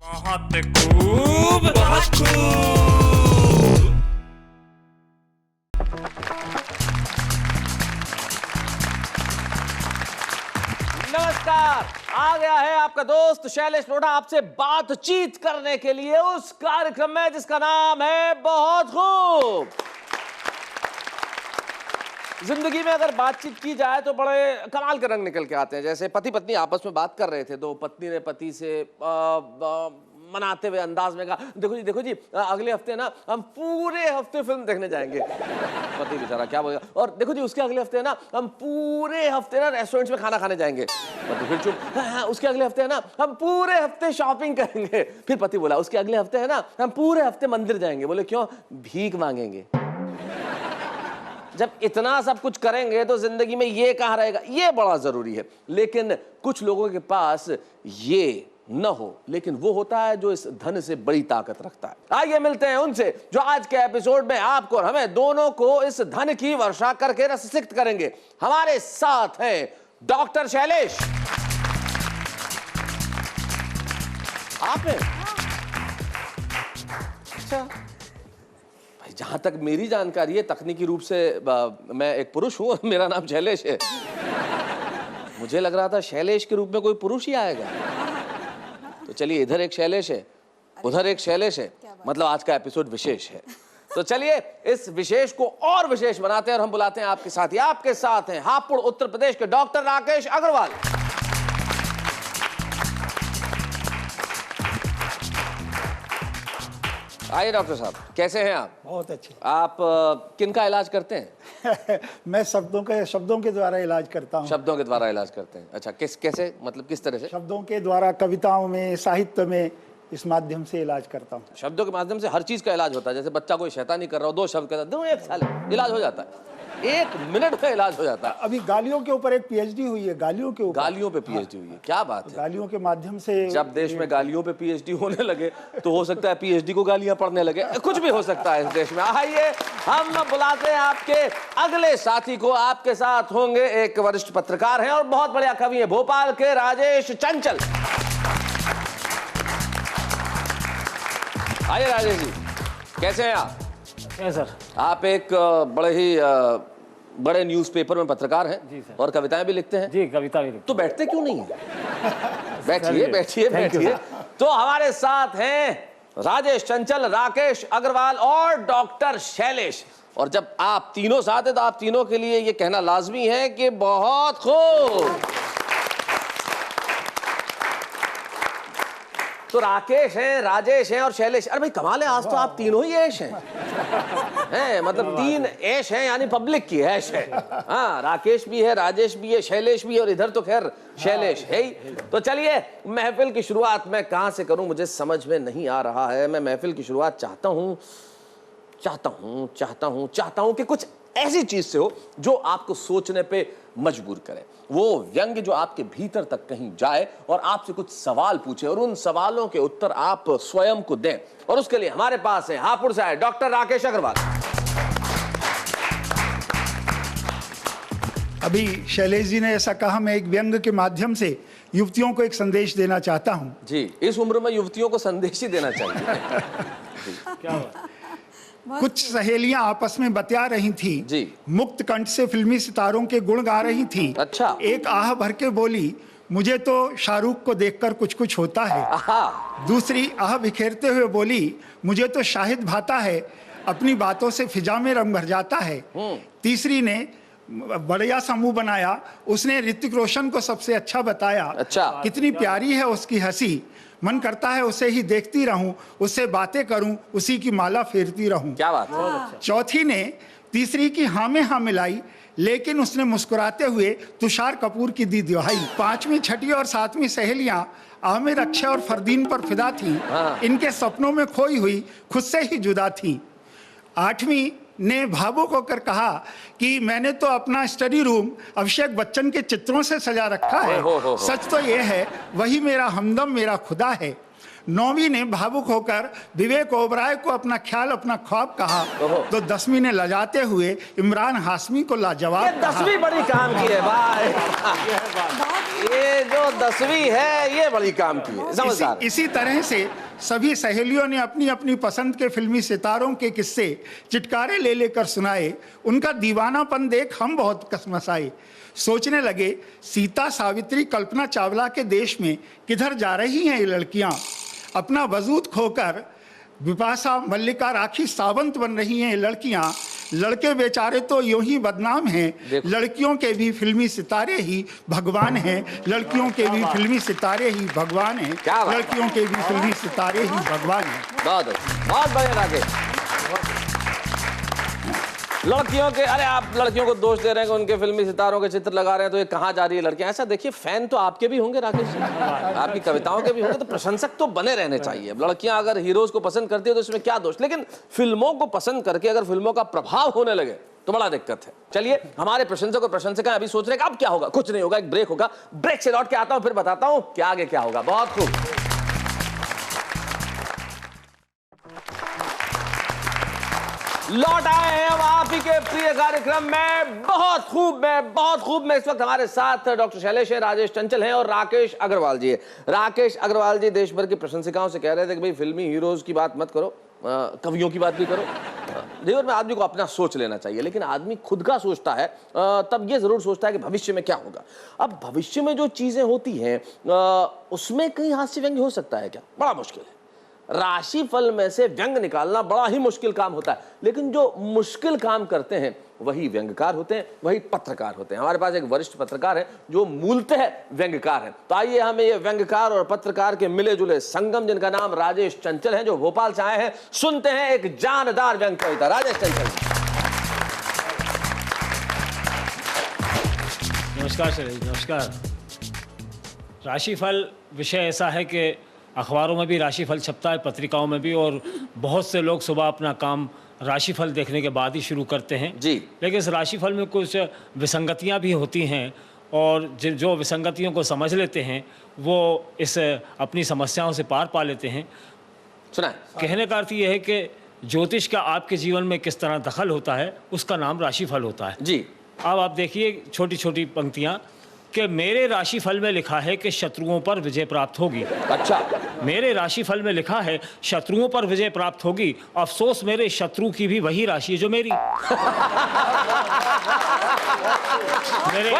बहुत खूब, बहुत खूब। नमस्कार, आ गया है आपका दोस्त शैलेश लोढ़ा आपसे बातचीत करने के लिए उस कार्यक्रम में जिसका नाम है बहुत खूब। जिंदगी में अगर बातचीत की जाए तो बड़े कमाल के रंग निकल के आते हैं। जैसे पति पत्नी आपस में बात कर रहे थे तो पत्नी ने पति से मनाते हुए अंदाज में कहा, देखो जी अगले हफ्ते ना हम पूरे हफ्ते फिल्म देखने जाएंगे। पति बेचारा क्या बोलेगा, और देखो जी उसके अगले हफ्ते ना हम पूरे हफ्ते ना रेस्टोरेंट्स में खाना खाने जाएंगे। पति फिर चुप, हाँ, उसके अगले हफ्ते है ना हम पूरे हफ्ते शॉपिंग करेंगे। फिर पति बोला, उसके अगले हफ्ते है ना हम पूरे हफ्ते मंदिर जाएंगे। बोले क्यों? भीख मांगेंगे। जब इतना सब कुछ करेंगे तो जिंदगी में ये कहाँ रहेगा? ये बड़ा जरूरी है। लेकिन कुछ लोगों के पास ये न हो, लेकिन वो होता है जो इस धन से बड़ी ताकत रखता है। आइए मिलते हैं उनसे जो आज के एपिसोड में आपको और हमें दोनों को इस धन की वर्षा करके रससिक्त करेंगे। हमारे साथ हैं डॉक्टर शैलेश। आप हैं? अच्छा, जहां तक मेरी जानकारी है तकनीकी रूप से मैं एक पुरुष हूं और मेरा नाम शैलेश है। मुझे लग रहा था शैलेश के रूप में कोई पुरुष ही आएगा। तो चलिए, इधर एक शैलेश है, उधर एक शैलेश है, मतलब आज का एपिसोड विशेष है। तो चलिए इस विशेष को और विशेष बनाते हैं और हम बुलाते हैं आपके साथ ही, आपके साथ हैं हापुड़ उत्तर प्रदेश के डॉक्टर राकेश अग्रवाल। आइए डॉक्टर साहब, कैसे हैं आप? बहुत अच्छे। आप किन का इलाज करते हैं? मैं शब्दों के द्वारा इलाज करता हूँ। शब्दों के द्वारा इलाज करते हैं। अच्छा, कैसे, मतलब किस तरह से? शब्दों के द्वारा, कविताओं में, साहित्य में, इस माध्यम से इलाज करता हूँ। शब्दों के माध्यम से हर चीज का इलाज होता है। जैसे बच्चा कोई शैतानी कर रहा हो, दो शब्द कहता है, दो एक साल इलाज हो जाता है, 1 मिनट में इलाज हो जाता है। अभी गालियों के ऊपर एक पीएचडी हुई है, गालियों के ऊपर। गालियों पे पीएचडी हुई है, क्या बात है। गालियों के माध्यम से जब देश में गालियों पे पीएचडी होने लगे तो हो सकता है पीएचडी को गालियां पढ़ने लगे। कुछ भी हो सकता है इस देश में। आइए हम बुलाते हैं आपके अगले साथी को। आपके साथ होंगे एक वरिष्ठ पत्रकार हैं और बहुत बढ़िया कवि हैं, भोपाल के राजेश चंचल। आइए राजेश जी, कैसे हैं आप? सर, आप एक बड़े न्यूज़पेपर में पत्रकार हैं जी सर। और कविताएं भी लिखते हैं। जी, कविता भी लिखते तो बैठते क्यों नहीं है? बैठिए बैठिए बैठिए। तो हमारे साथ हैं राजेश चंचल, राकेश अग्रवाल और डॉक्टर शैलेश। और जब आप तीनों साथ हैं तो आप तीनों के लिए ये कहना लाजमी है कि बहुत खूब। तो राकेश हैं, राजेश हैं और शैलेश। अरे भाई कमाल है, आज तो आप तीनों ही ऐश हैं। मतलब 3 ऐश हैं, यानी पब्लिक की ऐश है। हाँ, राकेश भी है, राजेश भी है, शैलेश भी है और इधर तो खैर शैलेश है ही। तो चलिए महफिल की शुरुआत मैं कहां से करूं, मुझे समझ में नहीं आ रहा है। मैं महफिल की शुरुआत चाहता हूं कि कुछ ऐसी चीज से हो जो आपको सोचने पे मजबूर करे। वो व्यंग्य जो आपके भीतर तक कहीं जाए और आपसे कुछ सवाल पूछे और उन सवालों के उत्तर आप स्वयं को दें। और उसके लिए हमारे पास है हापुड़ से आए डॉक्टर राकेश अग्रवाल। अभी शैलेश जी ने ऐसा कहा, मैं एक व्यंग के माध्यम से युवतियों को एक संदेश देना चाहता हूँ। जी, इस उम्र में युवतियों को संदेश ही देना चाहिए। क्या हुआ? कुछ सहेलियां आपस में बतिया रही थी जी। मुक्त कंठ से फिल्मी सितारों के गुण गा रही थी। अच्छा। एक आह भर के बोली, मुझे तो शाहरुख को देखकर कुछ कुछ होता है। आहा। दूसरी आह बिखेरते हुए बोली, मुझे तो शाहिद भाता है, अपनी बातों से फिजा में रंग भर जाता है। तीसरी ने बढ़िया समूह बनाया, उसने ऋतिक रोशन को सबसे अच्छा बताया। अच्छा। कितनी प्यारी है उसकी हंसी, मन करता है उसे ही देखती रहूं, उससे बातें करूं, उसी की माला फेरती रहूं। क्या बात है। चौथी ने तीसरी की हाँ में हाँ मिलाई, लेकिन उसने मुस्कुराते हुए तुषार कपूर की दी दुहाई। 5वीं, 6ठी और 7वीं सहेलियां आमिर, अक्षय और फरदीन पर फिदा थी। इनके सपनों में खोई हुई, खुद से ही जुदा थी। 8वीं ने भावुक होकर कहा कि मैंने तो अपना स्टडी रूम अभिषेक बच्चन के चित्रों से सजा रखा है। सच तो ये है, वही मेरा हमदम, मेरा खुदा है। 9वीं ने भावुक होकर विवेक ओबराय को अपना ख्याल, अपना ख्वाब कहा। तो 10वीं ने लजाते हुए इमरान हाशमी को लाजवाब कहा। 10वीं बड़ी काम की है भाई। ये जो 10वीं है ये बड़ी काम की है, समझदार। इसी तरह से सभी सहेलियों ने अपनी अपनी पसंद के फिल्मी सितारों के किस्से चिटकारे ले लेकर सुनाए। उनका दीवानापन देख हम बहुत कसमसाए। सोचने लगे सीता, सावित्री, कल्पना चावला के देश में किधर जा रही हैं ये लड़कियां। अपना वजूद खोकर बिपाशा, मल्लिका, राखी सावंत बन रही हैं ये लड़कियां। लड़के बेचारे तो यूं ही बदनाम हैं। लड़कियों के भी फिल्मी सितारे ही भगवान हैं। लड़कियों के भी फिल्मी सितारे ही भगवान हैं। लड़कियों के भी फिल्मी सितारे ही भगवान हैं। बहुत बढ़िया राकेश। लड़कियों के, अरे आप लड़कियों को दोष दे रहे हैं कि उनके फिल्मी सितारों के चित्र लगा रहे हैं तो ये कहाँ जा रही है लड़कियां। ऐसा देखिए, फैन तो आपके भी होंगे राकेश जी, आपकी कविताओं के भी होंगे, तो प्रशंसक तो बने रहने चाहिए। लड़कियां अगर हीरोज को पसंद करती है तो इसमें क्या दोष, लेकिन फिल्मों को पसंद करके अगर फिल्मों का प्रभाव होने लगे तो बड़ा दिक्कत है। चलिए, हमारे प्रशंसक और प्रशंसिका अभी सोच रहे हैं कि अब क्या होगा। कुछ नहीं होगा, एक ब्रेक होगा, ब्रेक से लौट के आता हूं, फिर बताता हूं कि आगे क्या होगा। बहुत खूब। लौट आए हैं हम आप ही के प्रिय कार्यक्रम में। बहुत खूब में इस वक्त हमारे साथ डॉक्टर शैलेश है, राजेश चंचल हैं और राकेश अग्रवाल जी है। राकेश अग्रवाल जी देश भर की प्रशंसिकाओं से कह रहे थे कि भाई फिल्मी हीरोज की बात मत करो, कवियों की बात भी करो। जीवन में आदमी को अपना सोच लेना चाहिए, लेकिन आदमी खुद का सोचता है तब ये जरूर सोचता है कि भविष्य में क्या होगा। अब भविष्य में जो चीजें होती हैं उसमें कहीं हास्य व्यंग्य हो सकता है क्या? बड़ा मुश्किल है। राशिफल में से व्यंग निकालना बड़ा ही मुश्किल काम होता है, लेकिन जो मुश्किल काम करते हैं वही व्यंग्यकार होते हैं, वही पत्रकार होते हैं। हमारे पास एक वरिष्ठ पत्रकार है जो मूलतः व्यंग्यकार है। तो आइए हमें ये व्यंग्यकार और पत्रकार के मिले जुले संगम, जिनका नाम राजेश चंचल है, जो भोपाल से आए हैं, सुनते हैं एक जानदार व्यंग कविता। राजेश चंचल। नमस्कार सर, नमस्कार। राशिफल विषय ऐसा है कि अखबारों में भी राशिफल छपता है, पत्रिकाओं में भी, और बहुत से लोग सुबह अपना काम राशिफल देखने के बाद ही शुरू करते हैं जी। लेकिन इस राशिफल में कुछ विसंगतियां भी होती हैं, और जो विसंगतियों को समझ लेते हैं वो इस अपनी समस्याओं से पार पा लेते हैं। सुना। कहने का अर्थ ये है कि ज्योतिष का आपके जीवन में किस तरह दखल होता है, उसका नाम राशिफल होता है जी। अब आप देखिए छोटी छोटी पंक्तियां कि मेरे राशिफल में लिखा है कि शत्रुओं पर विजय प्राप्त होगी। अच्छा। मेरे राशिफल में लिखा है शत्रुओं पर विजय प्राप्त होगी, अफसोस मेरे शत्रु की भी वही राशि है जो मेरी। मेरे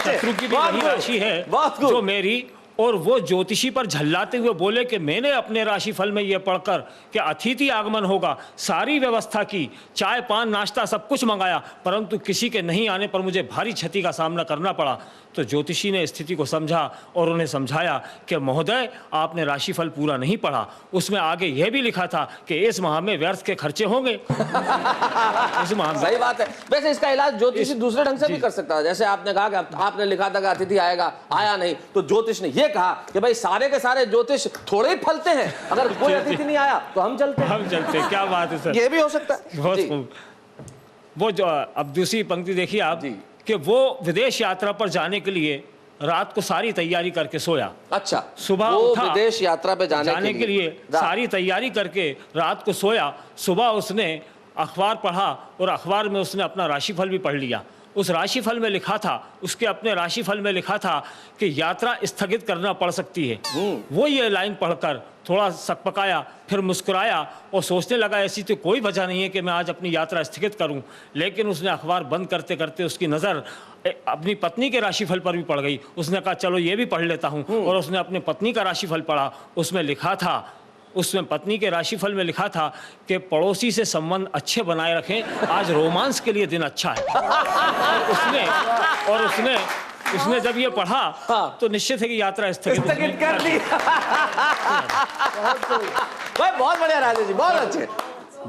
शत्रु की भी वही राशि है जो मेरी। और वो ज्योतिषी पर झल्लाते हुए बोले कि मैंने अपने राशिफल में ये पढ़कर कि अतिथि आगमन होगा, सारी व्यवस्था की, चाय पान नाश्ता सब कुछ मंगाया, परंतु किसी के नहीं आने पर मुझे भारी क्षति का सामना करना पड़ा। तो ज्योतिषी ने स्थिति को समझा और उन्हें समझाया कि महोदय आपने राशिफल पूरा नहीं पढ़ा, उसमें आगे यह भी लिखा था कि इस माह में व्यर्थ के खर्चे होंगे। इस माह में। सही बात है। वैसे इसका इलाज ज्योतिषी दूसरे ढंग से भी कर सकता है। जैसे आपने कहा कि आपने लिखा था कि अतिथि आएगा, आया नहीं, तो ज्योतिष ने ये कहा कि भाई सारे के सारे ज्योतिष थोड़े ही फलते हैं, अगर कोई अतिथि नहीं आया तो हम चलते हैं। क्या बात है सर, ये भी हो सकता है। बहुत खूब। वो जो अब दूसरी पंक्ति देखिए आप कि वो विदेश यात्रा पर जाने के लिए रात को सारी तैयारी करके सोया। अच्छा। सुबह वो उठा, विदेश यात्रा पे जाने के लिए सारी तैयारी करके रात को सोया। सुबह उसने अखबार पढ़ा और अखबार में उसने अपना राशिफल भी पढ़ लिया। उस राशिफल में लिखा था, उसके अपने राशिफल में लिखा था कि यात्रा स्थगित करना पड़ सकती है। वो ये लाइन पढ़कर थोड़ा सकपकाया, फिर मुस्कुराया और सोचने लगा ऐसी तो कोई वजह नहीं है कि मैं आज अपनी यात्रा स्थगित करूं। लेकिन उसने अखबार बंद करते करते उसकी नज़र अपनी पत्नी के राशिफल पर भी पड़ गई। उसने कहा चलो ये भी पढ़ लेता हूं, और उसने अपनी पत्नी का राशिफल पढ़ा। उसमें लिखा था, उसमें पत्नी के राशिफल में लिखा था कि पड़ोसी से संबंध अच्छे बनाए रखें, आज रोमांस के लिए दिन अच्छा है। और उसने जब ये पढ़ा तो निश्चित है कि यात्रा स्थगित कर दी। बहुत बढ़िया राजेश जी, बहुत अच्छे।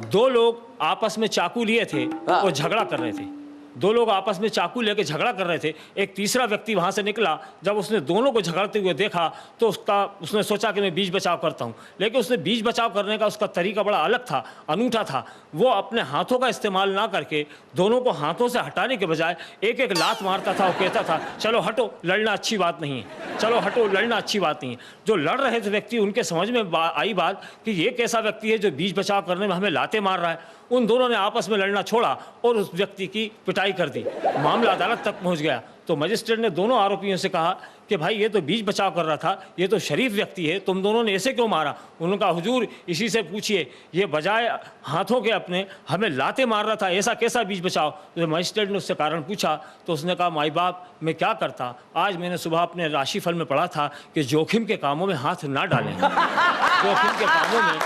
दो लोग आपस में चाकू लिए थे और झगड़ा कर रहे थे। दो लोग आपस में चाकू लेके झगड़ा कर रहे थे। एक तीसरा व्यक्ति वहां से निकला। जब उसने दोनों को झगड़ते हुए देखा तो उसने सोचा कि मैं बीच बचाव करता हूं, लेकिन उसने बीच बचाव करने का उसका तरीका बड़ा अलग था, अनूठा था। वो अपने हाथों का इस्तेमाल ना करके दोनों को हाथों से हटाने के बजाय एक एक लात मारता था और कहता था चलो हटो, लड़ना अच्छी बात नहीं है, चलो हटो, लड़ना अच्छी बात नहीं है। जो लड़ रहे थे व्यक्ति, उनके समझ में आई बात कि ये कैसा व्यक्ति है जो बीच बचाव करने में हमें लाते मार रहा है। उन दोनों ने आपस में लड़ना छोड़ा और उस व्यक्ति की पिटाई कर दी। मामला अदालत तक पहुंच गया। तो मजिस्ट्रेट ने दोनों आरोपियों से कहा कि भाई ये तो बीच बचाव कर रहा था, ये तो शरीफ व्यक्ति है, तुम दोनों ने ऐसे क्यों मारा? उन्होंने कहा हुजूर इसी से पूछिए, ये बजाय हाथों के अपने हमें लाते मार रहा था, ऐसा कैसा बीच बचाव? तो मजिस्ट्रेट ने उससे कारण पूछा तो उसने कहा माई बाप मैं क्या करता, आज मैंने सुबह अपने राशिफल में पढ़ा था कि जोखिम के कामों में हाथ ना डालें, जोखिम के कामों में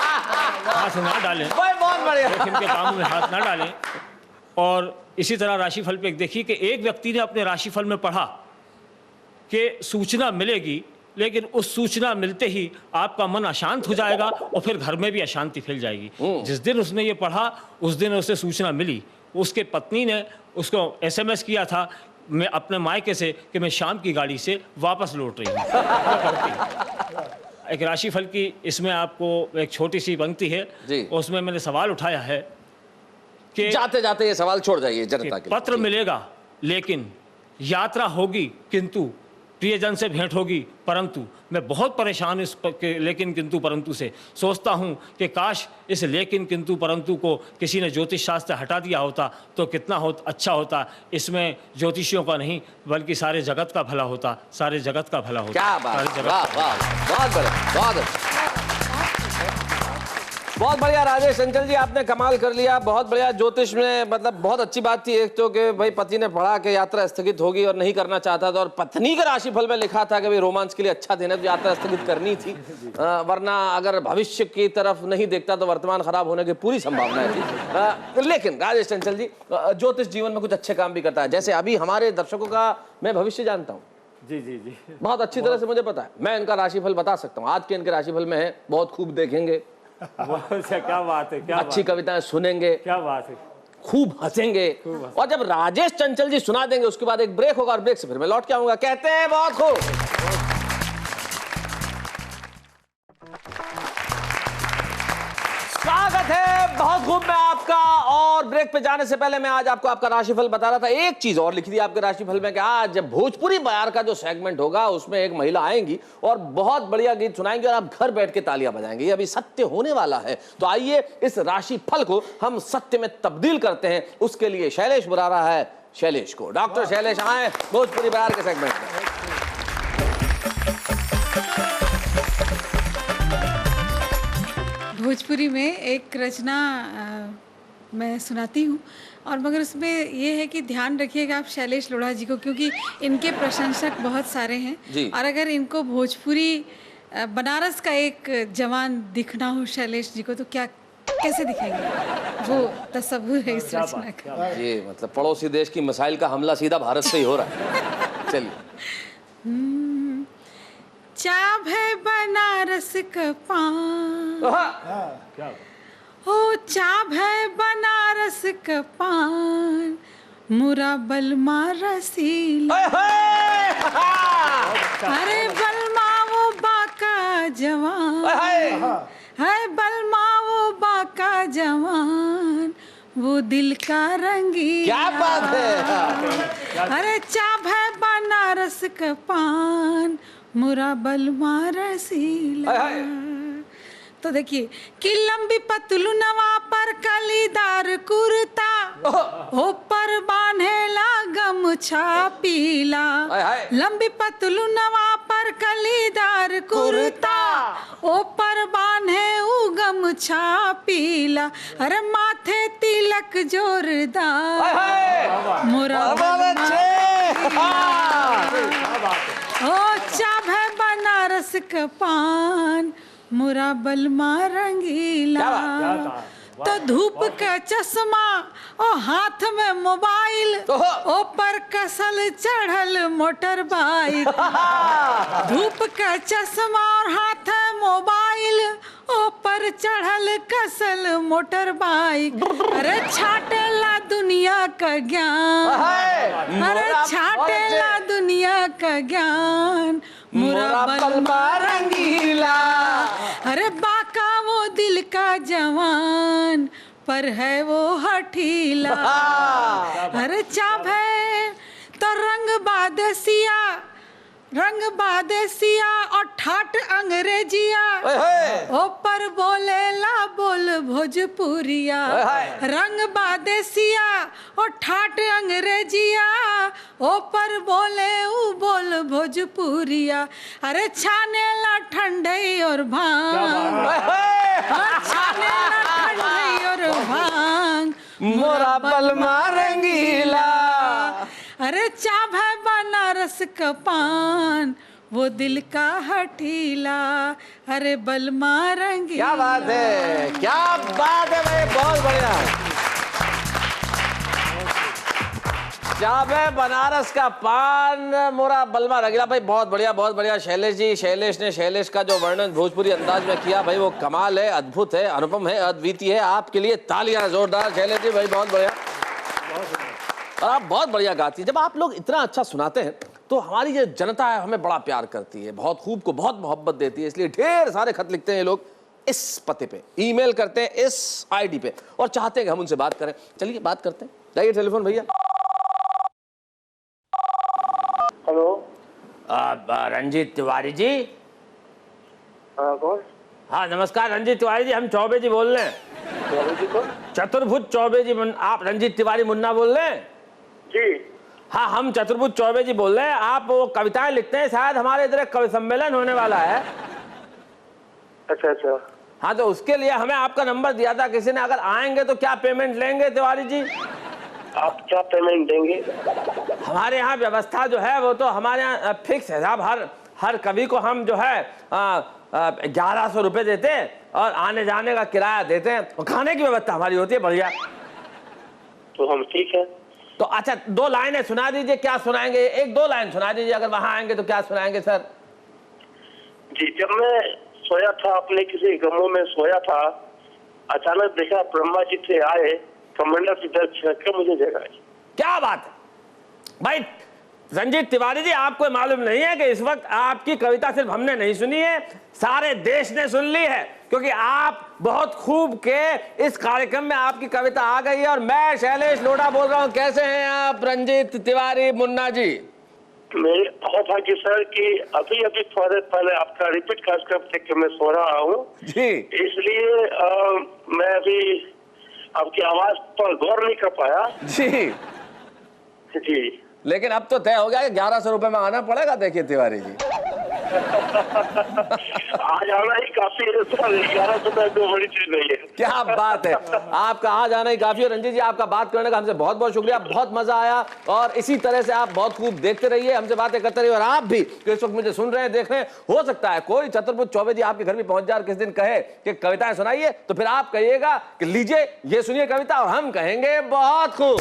हाथ ना डालें, बहुत बढ़िया। जोखिम के कामों में हाथ ना डालें। और इसी तरह राशिफल पे देखिए कि एक व्यक्ति ने अपने राशिफल में पढ़ा कि सूचना मिलेगी, लेकिन उस सूचना मिलते ही आपका मन अशांत हो जाएगा और फिर घर में भी अशांति फैल जाएगी। जिस दिन उसने ये पढ़ा उस दिन उसे सूचना मिली, उसके पत्नी ने उसको SMS किया था मैं अपने मायके से कि मैं शाम की गाड़ी से वापस लौट रही हूँ। एक राशिफल की इसमें आपको एक छोटी सी पंक्ति है, उसमें मैंने सवाल उठाया है कि जाते जाते ये सवाल छोड़ जाइए जनता के लिए। पत्र मिलेगा लेकिन यात्रा होगी किंतु प्रियजन से भेंट होगी, परंतु मैं बहुत परेशान इस लेकिन किंतु परंतु से सोचता हूं कि काश इस लेकिन किंतु परंतु को किसी ने ज्योतिष शास्त्र हटा दिया होता तो कितना अच्छा होता। इसमें ज्योतिषियों का नहीं बल्कि सारे जगत का भला होता, सारे जगत का भला होता। क्या बात, वाह वाह, बहुत बढ़िया, बहुत बढ़िया राजेश चंचल जी, आपने कमाल कर लिया। बहुत बढ़िया, ज्योतिष में मतलब बहुत अच्छी बात थी एक तो कि भाई पति ने पढ़ा कि यात्रा स्थगित होगी और नहीं करना चाहता था, और पत्नी के राशिफल में लिखा था कि भाई रोमांच के लिए अच्छा दिन है तो यात्रा स्थगित करनी थी, वरना अगर भविष्य की तरफ नहीं देखता तो वर्तमान खराब होने की पूरी संभावना थी। लेकिन राजेश चंचल जी ज्योतिष जीवन में कुछ अच्छे काम भी करता है, जैसे अभी हमारे दर्शकों का मैं भविष्य जानता हूँ। जी जी जी, बहुत अच्छी तरह से मुझे पता है, मैं इनका राशिफल बता सकता हूँ। आज के इनके राशिफल में है बहुत खूब देखेंगे, क्या बात है, क्या अच्छी कविताएं सुनेंगे, क्या बात है, खूब हंसेंगे, और जब राजेश चंचल जी सुना देंगे उसके बाद एक ब्रेक होगा और ब्रेक से फिर मैं लौट के आऊंगा। कहते हैं बहुत खूब। स्वागत है बहुत खूब में आपका, और ब्रेक पे जाने से पहले मैं आज आपको आपका राशिफल बता रहा था। एक चीज और लिखी थी आपके राशिफल में कि आज जब भोजपुरी बयार का जो सेगमेंट होगा उसमें एक महिला आएंगी और बहुत बढ़िया गीत सुनाएंगी और आप घर बैठ के तालियां बजाएंगे। ये अभी सत्य होने वाला है, तो आइए इस राशिफल को हम सत्य में तब्दील करते हैं। उसके लिए शैलेश बुला रहा है शैलेश को। डॉक्टर शैलेश आए भोजपुरी बयार के सेगमेंट में। भोजपुरी में एक रचना मैं सुनाती हूँ, और मगर उसमें ये है कि ध्यान रखिएगा आप शैलेश लोढ़ा जी को, क्योंकि इनके प्रशंसक बहुत सारे हैं, और अगर इनको भोजपुरी बनारस का एक जवान दिखना हो शैलेश जी को तो क्या कैसे दिखेंगे? वो तस्वुर है इस रचना का। ये मतलब पड़ोसी देश की मिसाइल का हमला सीधा भारत से ही हो रहा है। चलिए। चाभ है बनारस का पान, ओ चाभ है बनारस का पान, मुरा बलमा रसीला, अरे बलमा वो बाका जवान, है बलमा वो बाका जवान, वो दिल का रंगीला। क्या बात है। अरे चाभ है बनारस का पान, मुरा बलमा रसीला। तो देखिए कि लंबी पतलू नवा पर कलीदार कुर्ता, ऊपर बांधेला गमछा पीला, लंबी पतलू नवा पर कलीदार कुर्ता, ऊपर बांधे उ गमछा पीला, अरे माथे तिलक जोरदार, मुरा ओ चाभ है बनारस का पान, मुरा बलमा रंगीला। तो धूप का चश्मा और हाथ में मोबाइल, ऊपर कसल चढ़ल मोटर बाइक, धूप का चश्मा और हाथ में मोबाइल, ऊपर चढ़ल कसल मोटर बाइक, अरे छाटेला दुनिया का ज्ञान, अरे छाटेला दुनिया का ज्ञान, मुरा बलमा रंगीला, अरे बाका वो दिल का जवान, पर है वो हठीला, अरे चाभ है तो रंग बादसिया, रंग बादेसिया और ठाट अंग्रेजिया, ऊपर बोलेला बोल भोजपुरिया, हाय। रंग बादेसिया और ठाट अंग्रेजिया, ओ पर बोले ऊ बोल भोजपुरिया, अरे छानेला ठंडई और भांग, छानेला ठंडई और भांग, मोरा बलमा रंगीला, अरे चाभ है बनारस का पान, वो दिल का हठीला, अरे बलमा रंगीला। क्या बात है, क्या बात है भाई, बहुत बढ़िया। चाबे बनारस का पान, मोरा बलमा रंगीला, भाई बहुत बढ़िया, बहुत बढ़िया। शैलेश जी, शैलेश का जो वर्णन भोजपुरी अंदाज में किया भाई, वो कमाल है, अद्भुत है, अनुपम है, अद्वितीय है। आपके लिए तालियां जोरदार शैलेश जी, भाई बहुत बढ़िया। और आप बहुत बढ़िया गाती हैं। जब आप लोग इतना अच्छा सुनाते हैं तो हमारी जो जनता है हमें बड़ा प्यार करती है, बहुत खूब को बहुत मोहब्बत देती है, इसलिए ढेर सारे खत लिखते हैं ये लोग इस पते पे, ईमेल करते हैं इस आईडी पे और चाहते हैं कि हम उनसे बात करें। चलिए बात करते हैं, जाइए टेलीफोन भैया। हेलो, रंजीत तिवारी जी। कौन? हाँ नमस्कार रंजीत तिवारी जी, हम चौबे जी बोल रहे हैं। चौबे जी कौन? चतुर्भुज चौबे जी, आप रंजीत तिवारी मुन्ना बोल रहे हैं? जी हाँ हम चतुर्भुज चौबे जी बोल रहे हैं। आप वो कविताएं लिखते हैं, शायद हमारे इधर एक कवि सम्मेलन होने वाला है। अच्छा अच्छा। हाँ तो उसके लिए हमें आपका नंबर दिया था किसी ने, अगर आएंगे तो क्या पेमेंट लेंगे तिवारी जी? आप क्या पेमेंट देंगे? हमारे यहाँ व्यवस्था जो है वो तो हमारे यहाँ फिक्स है साहब, हर कवि को हम जो है 1100 रुपये देते हैं और आने जाने का किराया देते हैं और खाने की व्यवस्था हमारी होती है बढ़िया। तो हम ठीक है। तो अच्छा 2 लाइनें सुना दीजिए, क्या सुनाएंगे? 1-2 लाइन सुना दीजिए, अगर वहां आएंगे तो क्या सुनाएंगे सर? जी, जब मैं सोया था, अपने किसी गमों में सोया था, अचानक देखा ब्रह्मा जी से आए, कमंडल से दर्द छिड़क के मुझे जगाए। क्या बात है भाई रंजीत तिवारी जी, आपको मालूम नहीं है कि इस वक्त आपकी कविता सिर्फ हमने नहीं सुनी है, सारे देश ने सुन ली है, क्योंकि आप बहुत खूब के इस कार्यक्रम में आपकी कविता आ गई है। और मैं शैलेश लोढ़ा बोल रहा हूँ। कैसे हैं आप रंजीत तिवारी मुन्ना जी? मेरे अहोभाग्य सर कि अभी थोड़े पहले आपका रिपीट कार्यक्रम देख के मैं सो रहा हूँ जी, इसलिए मैं अभी आपकी आवाज पर गौर नहीं कर पाया। जी जी, लेकिन अब तो तय हो गया कि 1100 रुपए में आना पड़ेगा। देखिए तिवारी जी, आज आना ही काफी है सर, 1100 तो बड़ी चीज नहीं है। क्या बात है, आपका आ जाना ही काफी है। रंजीत जी आपका बात करने का हमसे बहुत बहुत शुक्रिया, बहुत मजा आया। और इसी तरह से आप बहुत खूब देखते रहिए, हमसे बातें करते रहिए। और आप भी इस वक्त मुझे सुन रहे हैं, देख रहे हैं, हो सकता है कोई चतुर्भुज चौबे जी आपके घर में पहुंच जाए, किस दिन कहे कि कविताएं सुनाइए, तो फिर आप कहिएगा कि लीजिए ये सुनिए कविता, और हम कहेंगे बहुत खूब।